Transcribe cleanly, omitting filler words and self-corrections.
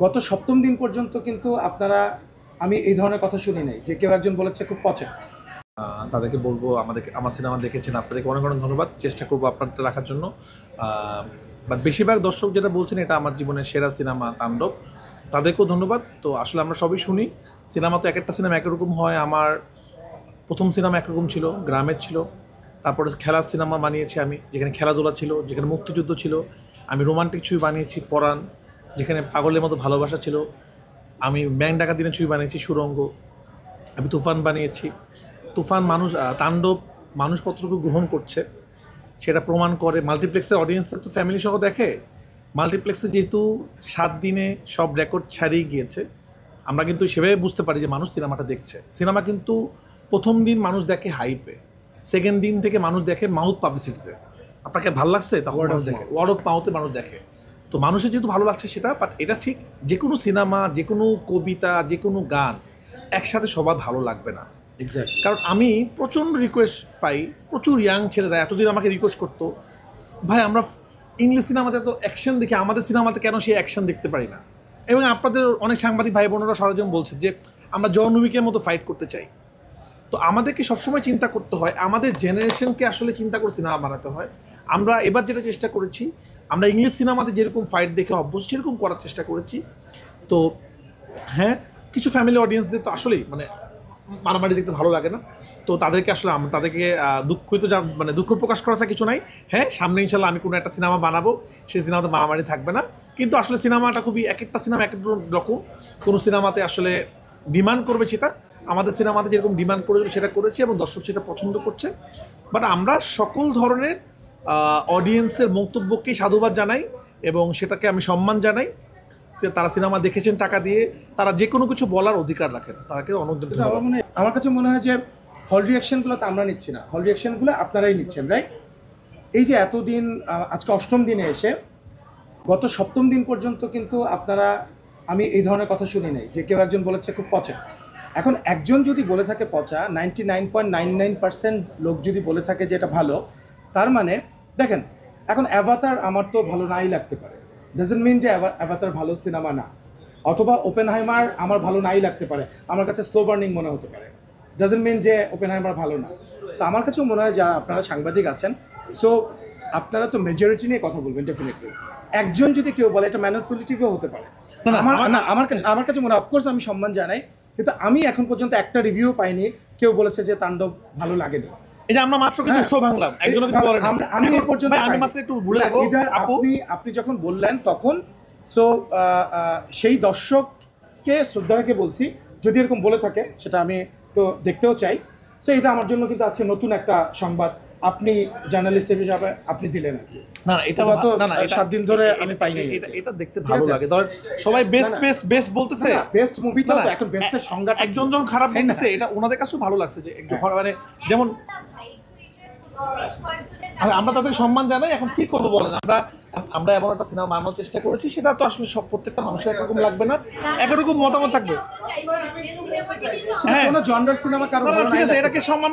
গত সপ্তম দিন পর্যন্ত কিন্তু আপনারা আমি এই ধরনের কথা শুনি নাই যে কেউ একজন বলেছে খুব পচা। তাদেরকে বলবো আমার সিনেমা দেখেছেন, আপনাদেরকে অনেক অনেক ধন্যবাদ। চেষ্টা করবো আপনারটা রাখার জন্য। বাট বেশিরভাগ দর্শক যেটা বলছেন এটা আমার জীবনের সেরা সিনেমা তাণ্ডব, তাদেরকেও ধন্যবাদ। তো আসলে আমরা সবই শুনি, সিনেমা তো এক একটা সিনেমা একরকম হয়। আমার প্রথম সিনেমা একরকম ছিল, গ্রামের ছিল। তারপরে খেলার সিনেমা বানিয়েছি আমি, যেখানে খেলাধুলা ছিল, যেখানে মুক্তিযুদ্ধ ছিল। আমি রোমান্টিক ছবি বানিয়েছি পরাণ, যেখানে পাগলের মতো ভালোবাসা ছিল। আমি ব্যাংক ডাকাত দিনের ছবি বানিয়েছি সুরঙ্গ। আমি তুফান বানিয়েছি। তুফান তাণ্ডব মানুষ কতটুকু গ্রহণ করছে সেটা প্রমাণ করে। মাল্টিপ্লেক্সের অডিয়েন্সরা তো ফ্যামিলি সহ দেখে। মাল্টিপ্লেক্সে যেহেতু 7 দিনে সব রেকর্ড ছাড়িয়ে গিয়েছে, আমরা কিন্তু সেভাবে বুঝতে পারি যে মানুষ সিনেমাটা দেখছে। সিনেমা কিন্তু প্রথম দিন মানুষ দেখে হাইপে, সেকেন্ড দিন থেকে মানুষ দেখে মাউথ পাবলিসিটিতে। আপনাকে ভালো লাগছে তখন মানুষ দেখে, ওয়ার্ড অফ মাউথে মানুষ দেখে। তো মানুষের যেহেতু ভালো লাগছে সেটা, বাট এটা ঠিক যে কোনো সিনেমা, যে কোনো কবিতা, যে কোনো গান একসাথে সবার ভালো লাগবে না। এক্স্যাক্টলি। কারণ আমি প্রচণ্ড রিকোয়েস্ট পাই, প্রচুর ইয়াং ছেলেরা এতদিন আমাকে রিকোয়েস্ট করতো, ভাই আমরা ইংলিশ সিনেমাতে তো অ্যাকশন দেখি, আমাদের সিনেমাতে কেন সেই অ্যাকশন দেখতে পারি না। এবং আপনাদের অনেক সাংবাদিক ভাই বোনেরা সরঞ্জাম বলছে যে আমরা জন উইকের মতো ফাইট করতে চাই। তো আমাদেরকে সবসময় চিন্তা করতে হয়, আমাদের জেনারেশনকে আসলে চিন্তা করে সিনেমা বানাতে হয়। আমরা এবার যেটা চেষ্টা করেছি, আমরা ইংলিশ সিনেমাতে যেরকম ফাইট দেখে অভ্যস্ত সেরকম করার চেষ্টা করেছি। তো হ্যাঁ, কিছু ফ্যামিলি অডিয়েন্সদের তো আসলেই মারামারি দেখতে ভালো লাগে না। তো তাদেরকে আসলে তাদেরকে দুঃখ প্রকাশ করা কিছু নাই। হ্যাঁ, সামনে ইনশাল্লাহ আমি কোনো একটা সিনেমা বানাবো, সেই সিনেমাতে মারামারি থাকবে না। কিন্তু আসলে সিনেমাটা খুবই এক একটা সিনেমা এক এক রকম। কোনো সিনেমাতে আসলে ডিমান্ড করবে সেটা, আমাদের সিনেমাতে যেরকম ডিমান্ড করেছিল সেটা করেছি এবং দর্শক সেটা পছন্দ করছে। বাট আমরা সকল ধরনের অডিয়েন্সের বক্তব্যকেই সাধুবাদ জানাই এবং সেটাকে আমি সম্মান জানাই। তারা সিনেমা দেখেছেন টাকা দিয়ে, তারা যে কোনো কিছু বলার অধিকার রাখেন, তাকে অনুমোদন। আমার কাছে মনে হয় যে হল রিয়াকশনগুলো তো আমরা নিচ্ছি না, হল রিয়াকশনগুলো আপনারাই নিচ্ছেন, রাইট? এই যে এতদিন, আজকে অষ্টম দিনে এসে গত সপ্তম দিন পর্যন্ত কিন্তু আপনারা আমি এই ধরনের কথা শুনি নাই যে কেউ একজন বলেছে খুব পচা। এখন একজন যদি বলে থাকে পচা, 99.99% লোক যদি বলে থাকে যে এটা ভালো, তার মানে দেখেন, এখন অ্যাভাতার আমার তো ভালো নাই লাগতে পারে, ডাজন্ট মিন যে অ্যাভাতার ভালো সিনেমা না। অথবা ওপেনহাইমার আমার ভালো নাই লাগতে পারে, আমার কাছে স্লো বার্নিং মনে হতে পারে, ডাজন্ট মিন যে ওপেনহাইমার ভালো না। সো আমার কাছেও মনে হয় যারা আপনারা সাংবাদিক আছেন, সো আপনারা তো মেজরিটি নিয়ে কথা বলবেন ডেফিনেটলি। একজন যদি কেউ বলে, এটা ম্যানিপুলেটিভও হতে পারে। আমার কাছে মনে হয়, অফকোর্স আমি সম্মান জানাই, কিন্তু আমি এখন পর্যন্ত একটা রিভিউ পাইনি কেউ বলেছে যে তাণ্ডব ভালো লাগেনি। এই যে আমরা মাত্র কিন্তু শো ভাঙলাম, একজন কিন্তু বলেন আমি এই পর্যন্ত আমি মাত্র একটু ভুলে যাব। আপনি যখন বললেন তখন সো সেই দর্শককে শ্রদ্ধা রেখে বলছি, যদি এরকম বলে থাকে সেটা আমি তো দেখতেও চাই। সো এটা আমার জন্য কিন্তু আজকে নতুন একটা সংবাদ আপনি জার্নালিস্ট হিসাবে আপনি দিলেন আর কি। না এটা না 7 দিন ধরে আমি পাইনি। এটা দেখতে ভালো লাগে। ধর সবাই বেস্ট বলতেছে, বেস্ট মুভিটা তো এখন বেস্টের সংজ্ঞা একজন খারাপ বলতেছে, এটা ওনাদের কাছেও ভালো লাগছে যে মানে যেমন আমরা তাদের সম্মান জানাই। এখন কি করবো বলেন, আমরা এমন একটা সিনেমা বানানোর চেষ্টা করেছি, সেটা তো আসলে প্রত্যেকটা মানুষের একরকম লাগবে না, একরকম মতামত থাকবে। হ্যাঁ, কোনো জনরার সিনেমা কারো ভালো ঠিক আছে, এটাকে সম্মান